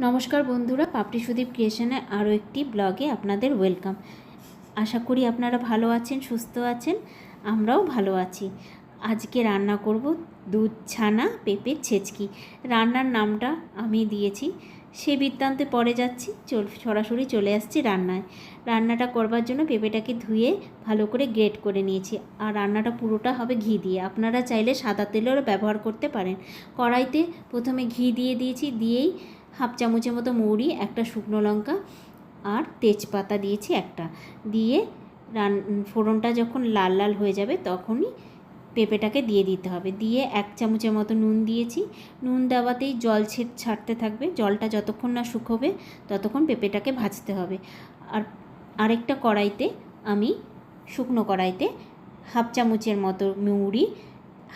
নমস্কার বন্ধুরা, পাপড়ি সুদীপ ক্রিয়েশনে আরও একটি ব্লগে আপনাদের ওয়েলকাম। আশা করি আপনারা ভালো আছেন, সুস্থ আছেন, আমরাও ভালো আছি। আজকে রান্না করব দুধ ছানা পেঁপের ছেচকি। রান্নার নামটা আমি দিয়েছি, সে বৃত্তান্তে পরে যাচ্ছি, সরাসরি চলে আসছি রান্নায়। রান্নাটা করবার জন্য পেঁপেটাকে ধুয়ে ভালো করে গ্রেট করে নিয়েছি। আর রান্নাটা পুরোটা হবে ঘি দিয়ে। আপনারা চাইলে সাদা তেলেরও ব্যবহার করতে পারেন। কড়াইতে প্রথমে ঘি দিয়ে দিয়েছি, দিয়েই হাফ চামচের মতো মৌরি, একটা শুকনো লঙ্কা আর তেজপাতা দিয়েছি একটা, দিয়ে ফোড়নটা যখন লাল লাল হয়ে যাবে তখনই পেঁপেটাকে দিয়ে দিতে হবে। দিয়ে 1 চামচের মতো নুন দিয়েছি। নুন দেওয়াতেই জল ছাড়তে থাকবে, জলটা যতক্ষণ না শুকোবে ততক্ষণ পেঁপেটাকে ভাজতে হবে। আর আরেকটা কড়াইতে আমি শুকনো কড়াইতে হাফ চামচের মতো মৌরি,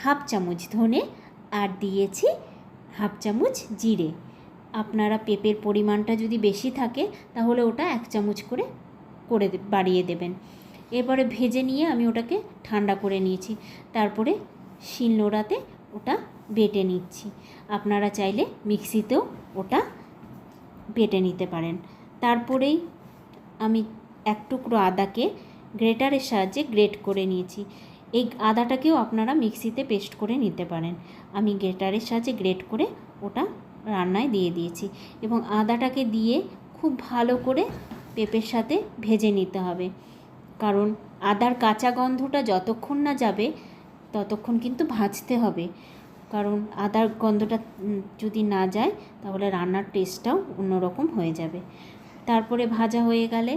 হাফ চামচ ধনে আর দিয়েছি হাফ চামচ জিরে। আপনারা পেঁপের পরিমাণটা যদি বেশি থাকে তাহলে ওটা 1 চামচ করে বাড়িয়ে দেবেন। এরপরে ভেজে নিয়ে আমি ওটাকে ঠান্ডা করে নিয়েছি। তারপরে শিলনোড়াতে ওটা বেটে নিচ্ছি। আপনারা চাইলে মিক্সিতেও ওটা বেটে নিতে পারেন। তারপরেই আমি 1 টুকরো আদাকে গ্রেটারের সাহায্যে গ্রেট করে নিয়েছি। এই আদাটাকেও আপনারা মিক্সিতে পেস্ট করে নিতে পারেন। আমি গ্রেটারের সাহায্যে গ্রেট করে ওটা রান্নায় দিয়ে দিয়েছি এবং আদাটাকে দিয়ে খুব ভালো করে পেঁপের সাথে ভেজে নিতে হবে, কারণ আদার কাঁচা গন্ধটা যতক্ষণ না যাবে ততক্ষণ কিন্তু ভাজতে হবে। কারণ আদার গন্ধটা যদি না যায় তাহলে রান্নার টেস্টটাও অন্যরকম হয়ে যাবে। তারপরে ভাজা হয়ে গেলে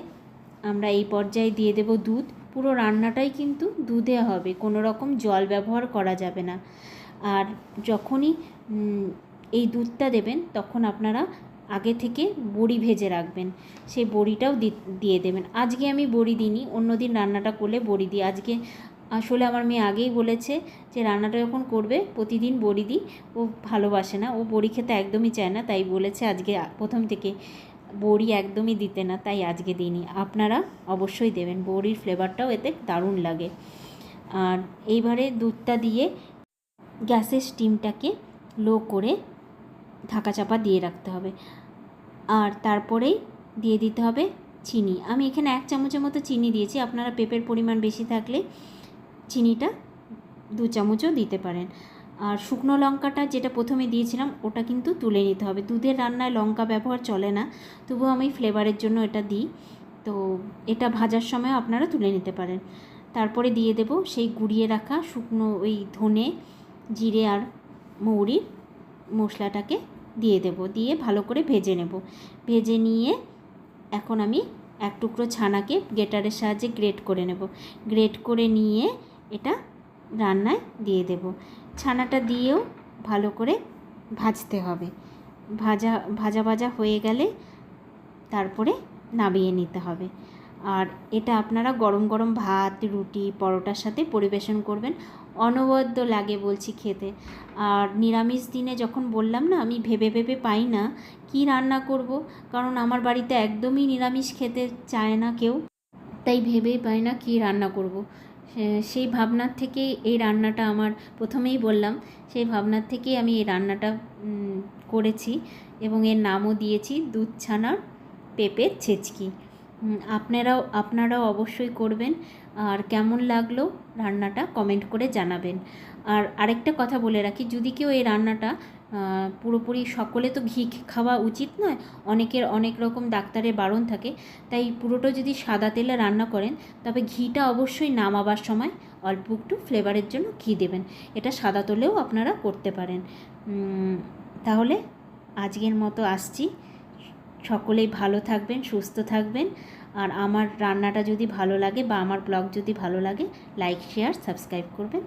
আমরা এই পর্যায়ে দিয়ে দেব দুধ। পুরো রান্নাটাই কিন্তু দুধে হবে, কোনো রকম জল ব্যবহার করা যাবে না। আর যখনই এই দুধটা দেবেন তখন আপনারা আগে থেকে বড়ি ভেজে রাখবেন, সেই বড়িটাও দিয়ে দেবেন। আজকে আমি বড়ি দিইনি, অন্যদিন রান্নাটা করলে বড়ি দিই। আজকে আসলে আমার মেয়ে আগেই বলেছে যে রান্নাটা যখন করবে প্রতিদিন বড়ি দিই। ও ভালোবাসে না, ও বড়ি খেতে একদমই চায় না, তাই বলেছে আজকে প্রথম থেকে বড়ি একদমই দিতে না, তাই আজকে দিইনি। আপনারা অবশ্যই দেবেন, বড়ির ফ্লেভারটাও এতে দারুণ লাগে। আর এইবারে দুধটা দিয়ে গ্যাসের স্টিমটাকে লো করে ঢাকা চাপা দিয়ে রাখতে হবে। আর তারপরেই দিয়ে দিতে হবে চিনি। আমি এখানে 1 চামচের মতো চিনি দিয়েছি। আপনারা পেঁপের পরিমাণ বেশি থাকলে চিনিটা 2 চামচও দিতে পারেন। আর শুকনো লঙ্কাটা যেটা প্রথমে দিয়েছিলাম ওটা কিন্তু তুলে নিতে হবে। দুধের রান্নায় লঙ্কা ব্যবহার চলে না, তবুও আমি ফ্লেভারের জন্য এটা দিই, তো এটা ভাজার সময় আপনারা তুলে নিতে পারেন। তারপরে দিয়ে দেব সেই গুঁড়িয়ে রাখা শুকনো ওই ধনে, জিরে আর মৌরির মশলাটাকে দিয়ে দেব, দিয়ে ভালো করে ভেজে নেব। ভেজে নিয়ে এখন আমি 1 টুকরো ছানাকে গ্রেটারের সাহায্যে গ্রেট করে নেব। গ্রেট করে নিয়ে এটা রান্নায় দিয়ে দেব। ছানাটা দিয়েও ভালো করে ভাজতে হবে। ভাজা হয়ে গেলে তারপরে নামিয়ে নিতে হবে। আর এটা আপনারা গরম গরম ভাত, রুটি, পরোটার সাথে পরিবেশন করবেন, অনবদ্য লাগে বলছি খেতে। আর নিরামিষ দিনে যখন বললাম না আমি ভেবে পাই না কি রান্না করব, কারণ আমার বাড়িতে একদমই নিরামিষ খেতে চায় না কেউ, তাই ভেবেই পাই না কি রান্না করব। সেই ভাবনার থেকেই এই রান্নাটা আমার প্রথমেই বললাম, সেই ভাবনার থেকেই আমি এই রান্নাটা করেছি এবং এর নামও দিয়েছি দুধ ছানার পেঁপের ছেচকি। আপনারাও অবশ্যই করবেন। আর কেমন লাগলো রান্নাটা কমেন্ট করে জানাবেন। আর আরেকটা কথা বলে রাখি, যদি কেউ এই রান্নাটা পুরোপুরি, সকলে তো ঘি খাওয়া উচিত নয়, অনেকের অনেক রকম ডাক্তারের বারণ থাকে, তাই পুরোটা যদি সাদা তেলে রান্না করেন তবে ঘিটা অবশ্যই নামাবার সময় অল্প একটু ফ্লেভারের জন্য ঘি দেবেন। এটা সাদা তেলেও আপনারা করতে পারেন। তাহলে আজকের মতো আসছি। সকলেই ভালো থাকবেন, সুস্থ থাকবেন। আর আমার রান্নাটা যদি ভালো লাগে বা আমার ব্লগ যদি ভালো লাগে, লাইক, শেয়ার, সাবস্ক্রাইব করবেন।